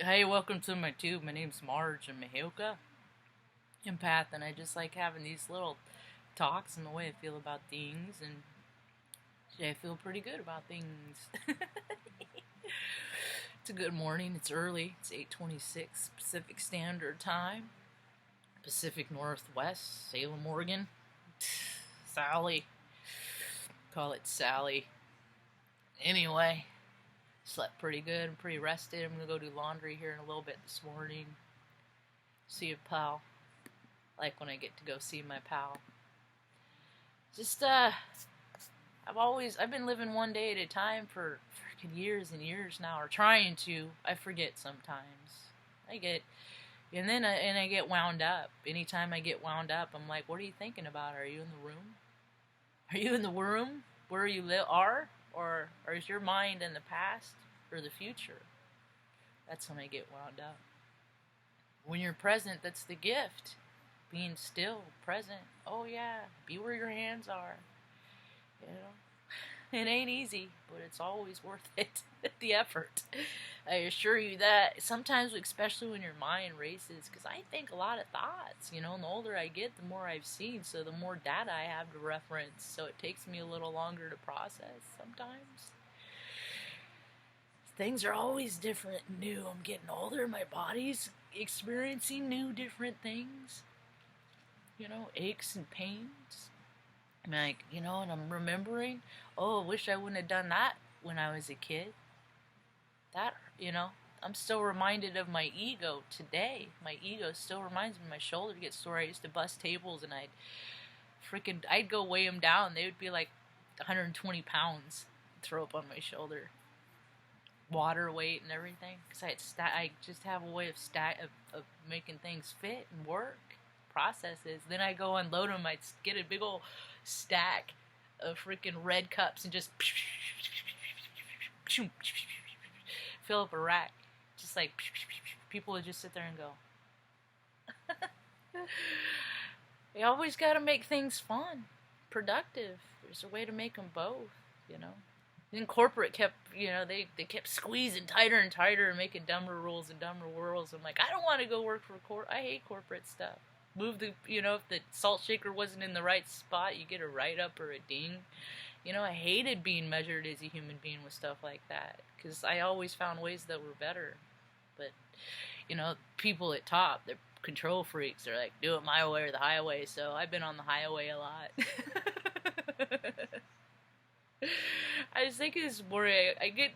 Hey, welcome to my tube. My name's Marge. I'm a heyoka empath, and I just like having these little talks and the way I feel about things, and I feel pretty good about things. It's a good morning. It's early. It's 8:26 Pacific Standard Time, Pacific Northwest, Salem, Oregon. Sally. Call it Sally. Anyway, slept pretty good. I'm pretty rested. I'm gonna go do laundry here in a little bit this morning. See a pal. Like when I get to go see my pal. Just I've been living one day at a time for freaking years and years now, or trying to. I forget sometimes. I get wound up. Anytime I get wound up, I'm like, what are you thinking about? Are you in the room? Are you in the room where you are? Or is your mind in the past or the future? That's when I get wound up. When you're present, that's the gift. Being still, present. Oh yeah, be where your hands are. You know, it ain't easy, but it's always worth it. The effort. I assure you that. Sometimes, especially when your mind races, because I think a lot of thoughts. You know, and the older I get, the more I've seen, so the more data I have to reference. So it takes me a little longer to process sometimes. Things are always different and new. I'm getting older. My body's experiencing new, different things. You know, aches and pains. I'm like, and I'm remembering, I wish I wouldn't have done that when I was a kid. That, I'm still reminded of my ego today. My ego still reminds me, my shoulder gets sore. I used to bust tables and I'd go weigh them down. They would be like 120 pounds, throw up on my shoulder. Water weight and everything. Because I just have a way of making things fit and work. Processes. Then I go unload them. I'd get a big old stack of freaking red cups and just fill up a rack. Just like people would just sit there and go. You always got to make things fun, productive. There's a way to make them both, Then corporate kept, they kept squeezing tighter and tighter and making dumber rules and dumber rules. I'm like, I don't want to go work for I hate corporate stuff. Move if the salt shaker wasn't in the right spot, you get a write-up or a ding. I hated being measured as a human being with stuff like that, because I always found ways that were better. But, people at top, they're control freaks. They're like, do it my way or the highway, so I've been on the highway a lot. I just think it's more,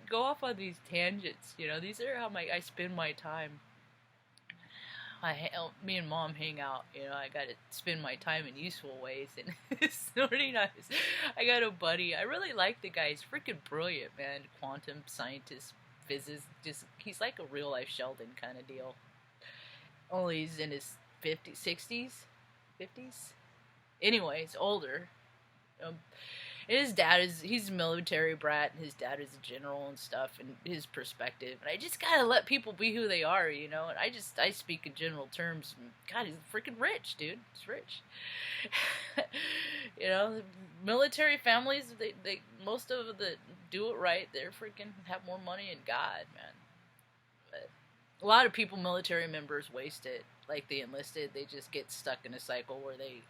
go off on these tangents, these are how I spend my time. Me and Mom hang out, I gotta spend my time in useful ways, and it's really nice. I got a buddy, I really like the guy, he's freaking brilliant, man, quantum scientist, physicist, he's like a real life Sheldon kind of deal. Only he's in his 50s, 60s, 50s? Anyway, he's older. His dad he's a military brat, and his dad is a general and stuff, and his perspective. And I just gotta let people be who they are, and I speak in general terms. God, he's freaking rich, dude. He's rich. Military families, they most of the do it right. They're freaking have more money than God, man. But a lot of people, military members, waste it. Like the enlisted, they just get stuck in a cycle where they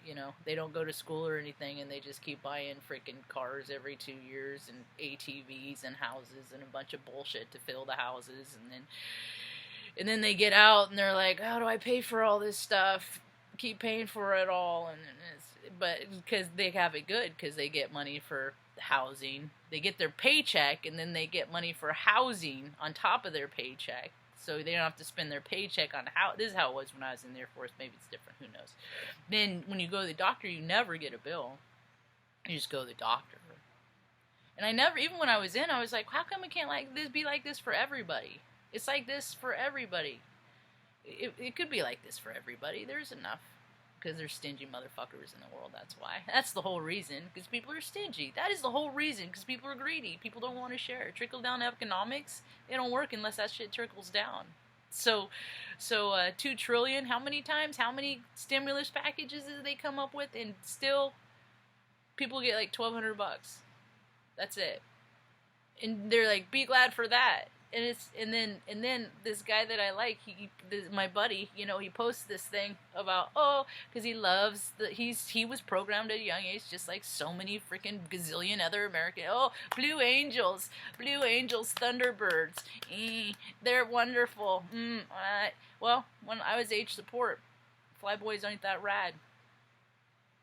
don't go to school or anything, and they just keep buying freaking cars every 2 years, and ATVs and houses and a bunch of bullshit to fill the houses, and then they get out and they're like, how do I pay for all this stuff? Keep paying for it all, but because they have it good, because they get money for housing, they get their paycheck, and then they get money for housing on top of their paycheck. So they don't have to spend their paycheck on this is how it was when I was in the Air Force. Maybe it's different. Who knows? Then when you go to the doctor, you never get a bill. You just go to the doctor. And even when I was in, I was like, how come it can't be like this for everybody? It's like this for everybody. It could be like this for everybody. There's enough. Because there's stingy motherfuckers in the world, that's why. That's the whole reason, because people are stingy. That is the whole reason, because people are greedy. People don't want to share. Trickle-down economics, they don't work unless that shit trickles down. So, 2 trillion, how many stimulus packages did they come up with, and still, people get like $1,200. That's it. And they're like, be glad for that. and then this guy that I like, my buddy, you know, he posts this thing about, because he was programmed at a young age, just like so many freaking gazillion other American. Blue Angels, Thunderbirds, they're wonderful. Well, when I was age support, flyboys ain't that rad.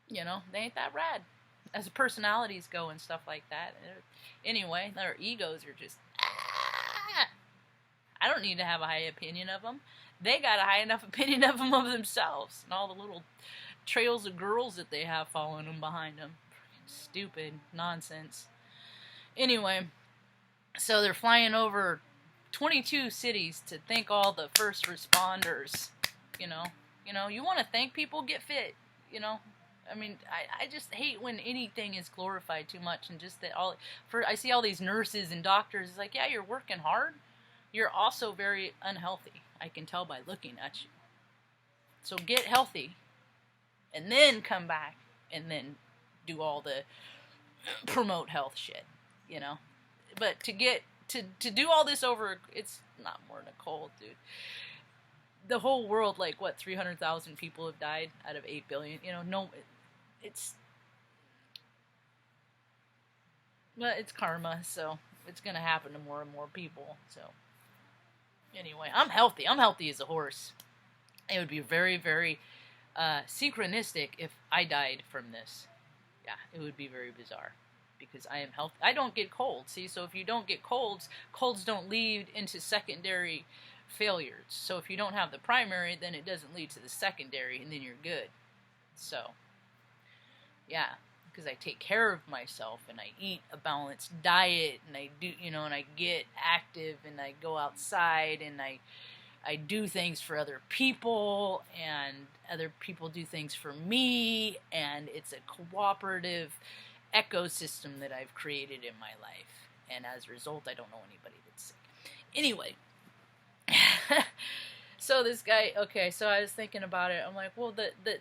You know, they ain't that rad as personalities go and stuff like that. Anyway, their egos are just, I don't need to have a high opinion of them. They got a high enough opinion of them of themselves, and all the little trails of girls that they have following them behind them. Stupid nonsense. Anyway, so they're flying over 22 cities to thank all the first responders. You know, you want to thank people, get fit. You know, I mean, I just hate when anything is glorified too much, and just that I see all these nurses and doctors. It's like, yeah, you're working hard. You're also very unhealthy. I can tell by looking at you. So get healthy, and then come back, and then do all the promote health shit. You know, but to do all this over, it's not more than a cold, dude. The whole world, like, what, 300,000 people have died out of 8 billion. You know, it's karma, so it's going to happen to more and more people. So anyway, I'm healthy. I'm healthy as a horse. It would be very, very synchronistic if I died from this. Yeah, it would be very bizarre, because I am healthy. I don't get colds. See, so if you don't get colds don't lead into secondary failures. So if you don't have the primary, then it doesn't lead to the secondary, and then you're good. So yeah, because I take care of myself, and I eat a balanced diet, and I do, and I get active, and I go outside, and I do things for other people, and other people do things for me, and it's a cooperative ecosystem that I've created in my life, and as a result, I don't know anybody that's sick. Anyway, so this guy, okay, so I was thinking about it. I'm like, well,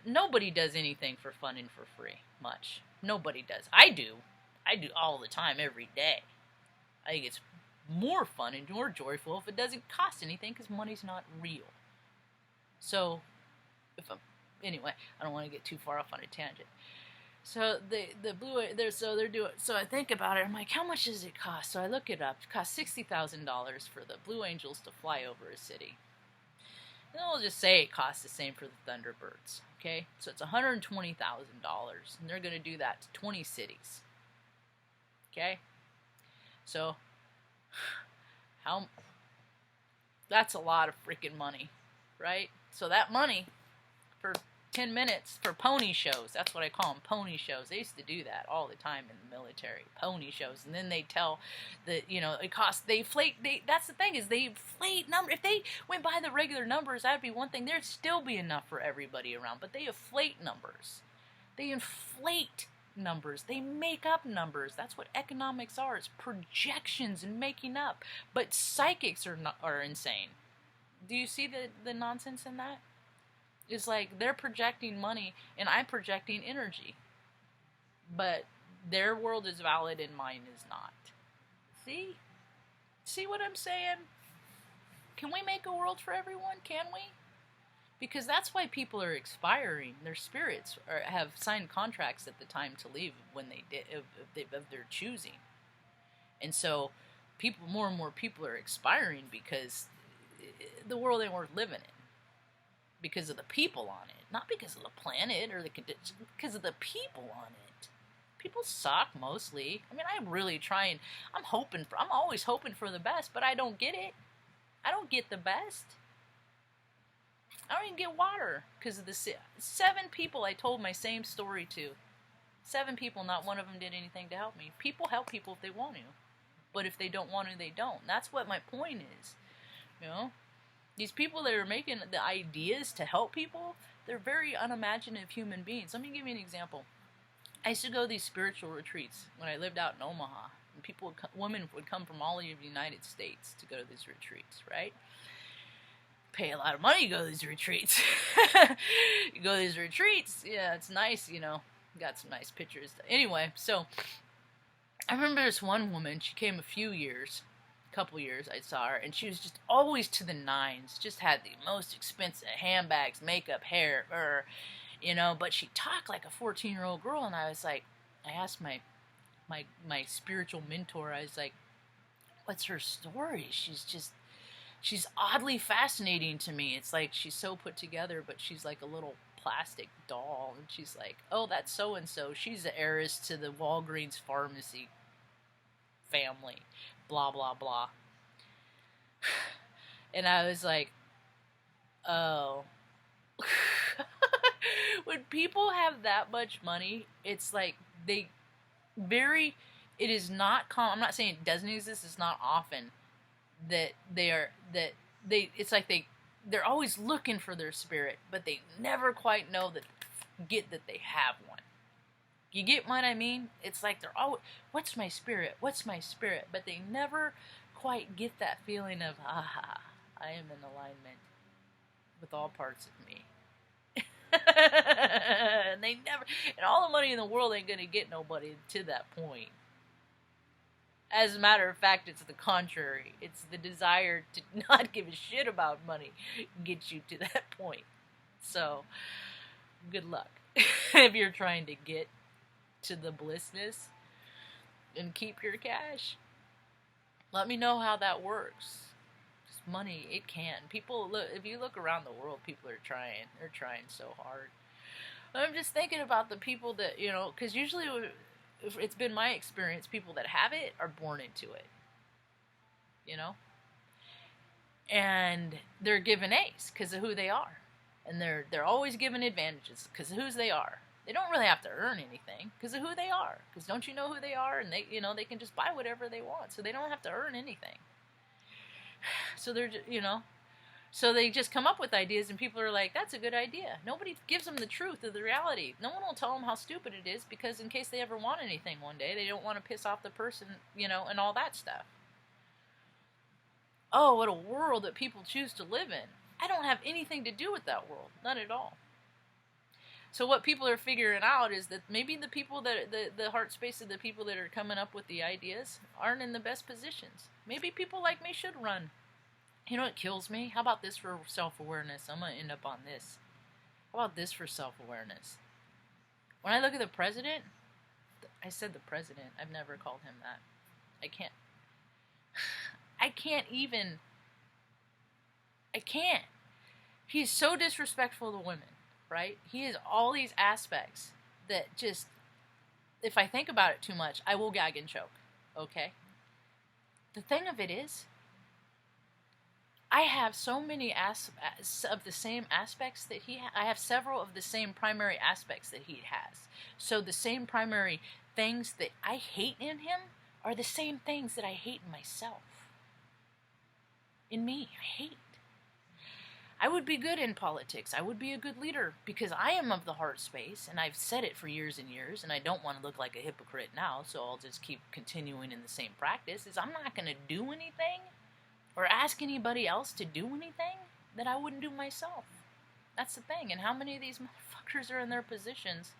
nobody does anything for fun and for free, much. Nobody does. I do all the time, every day. I think it's more fun and more joyful if it doesn't cost anything, because money's not real. So, anyway, I don't want to get too far off on a tangent. So so I think about it. I'm like, how much does it cost? So I look it up. It costs $60,000 for the Blue Angels to fly over a city. And we'll just say it costs the same for the Thunderbirds. Okay, so it's $120,000, and they're going to do that to 20 cities. Okay, so that's a lot of freaking money, right? So that money for 10 minutes for pony shows. That's what I call them, pony shows. They used to do that all the time in the military, pony shows. And then they tell that, it costs, that's the thing, is they inflate numbers. If they went by the regular numbers, that'd be one thing. There'd still be enough for everybody around, but they inflate numbers. They inflate numbers. They make up numbers. That's what economics are. It's projections and making up. But psychics are insane. Do you see the nonsense in that? It's like they're projecting money and I'm projecting energy. But their world is valid and mine is not. See? See what I'm saying? Can we make a world for everyone? Can we? Because that's why people are expiring. Their spirits have signed contracts at the time to leave when they did, of their choosing. And so more and more people are expiring because the world ain't worth living in. Because of the people on it, not because of the planet or the conditions, because of the people on it. People suck mostly. I mean, I'm really trying. I'm always hoping for the best, but I don't get it. I don't get the best. I don't even get water because of the 7 people I told my same story to. 7 people, not one of them did anything to help me. People help people if they want to, but if they don't want to, they don't. That's what my point is, These people that are making the ideas to help people, they're very unimaginative human beings. Let me give you an example. I used to go to these spiritual retreats when I lived out in Omaha. And women would come from all over the United States to go to these retreats, right? Pay a lot of money to go to these retreats. You go to these retreats, yeah, it's nice, got some nice pictures. Anyway, so I remember this one woman, she came a few years, couple years I saw her, and she was just always to the nines. Just had the most expensive handbags, makeup, hair, but she talked like a 14-year-old girl, and I was like, I asked my spiritual mentor, I was like, what's her story? She's oddly fascinating to me. It's like she's so put together, but she's like a little plastic doll, and she's like, oh, that's so and so. She's the heiress to the Walgreens pharmacy family, blah blah blah. And I was like, oh. When people have that much money, it's like it is not common. I'm not saying it doesn't exist, it's not often it's like they're always looking for their spirit, but they never quite get that they have one. You get what I mean? It's like they're always, what's my spirit? What's my spirit? But they never quite get that feeling of, I am in alignment with all parts of me. And all the money in the world ain't gonna get nobody to that point. As a matter of fact, it's the contrary. It's the desire to not give a shit about money gets you to that point. So, good luck if you're trying to get to the blissness and keep your cash. Let me know how that works. Just money, it can. People look. If you look around the world, people are trying. They're trying so hard. I'm just thinking about the people that, because usually, it's been my experience, people that have it are born into it. And they're given A's because of who they are. And they're always given advantages because of who they are. They don't really have to earn anything because of who they are. Because don't you know who they are? And they can just buy whatever they want. So they don't have to earn anything. So they're, so they just come up with ideas, and people are like, that's a good idea. Nobody gives them the truth of the reality. No one will tell them how stupid it is, because in case they ever want anything one day, they don't want to piss off the person, and all that stuff. Oh, what a world that people choose to live in. I don't have anything to do with that world. None at all. So what people are figuring out is that maybe the people the heart space of the people that are coming up with the ideas aren't in the best positions. Maybe people like me should run. You know what kills me? How about this for self-awareness? I'm going to end up on this. How about this for self-awareness? When I look at the president, I said the president. I've never called him that. I can't. He's so disrespectful to women, right? He has all these aspects that just, if I think about it too much, I will gag and choke, okay? The thing of it is, I have so many of the same aspects that he has. I have several of the same primary aspects that he has. So the same primary things that I hate in him are the same things that I hate in myself. In me, I hate. I would be good in politics. I would be a good leader because I am of the heart space, and I've said it for years and years, and I don't want to look like a hypocrite now, so I'll just keep continuing in the same practice. I'm not going to do anything or ask anybody else to do anything that I wouldn't do myself. That's the thing. And how many of these motherfuckers are in their positions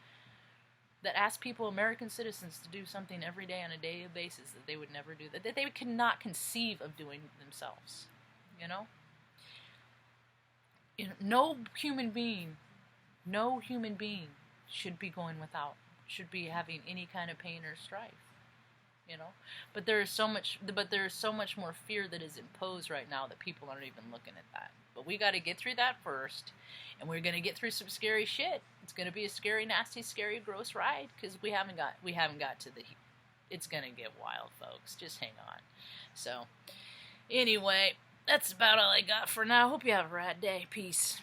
that ask people, American citizens, to do something every day on a daily basis that they would never do, that they cannot conceive of doing themselves, No human being should be going without, should be having any kind of pain or strife. But there is so much more fear that is imposed right now that people aren't even looking at that. But we got to get through that first, and we're going to get through some scary shit. It's going to be a scary, nasty, scary, gross ride because we haven't got to the. It's going to get wild, folks. Just hang on. So, anyway, that's about all I got for now. Hope you have a rad day. Peace.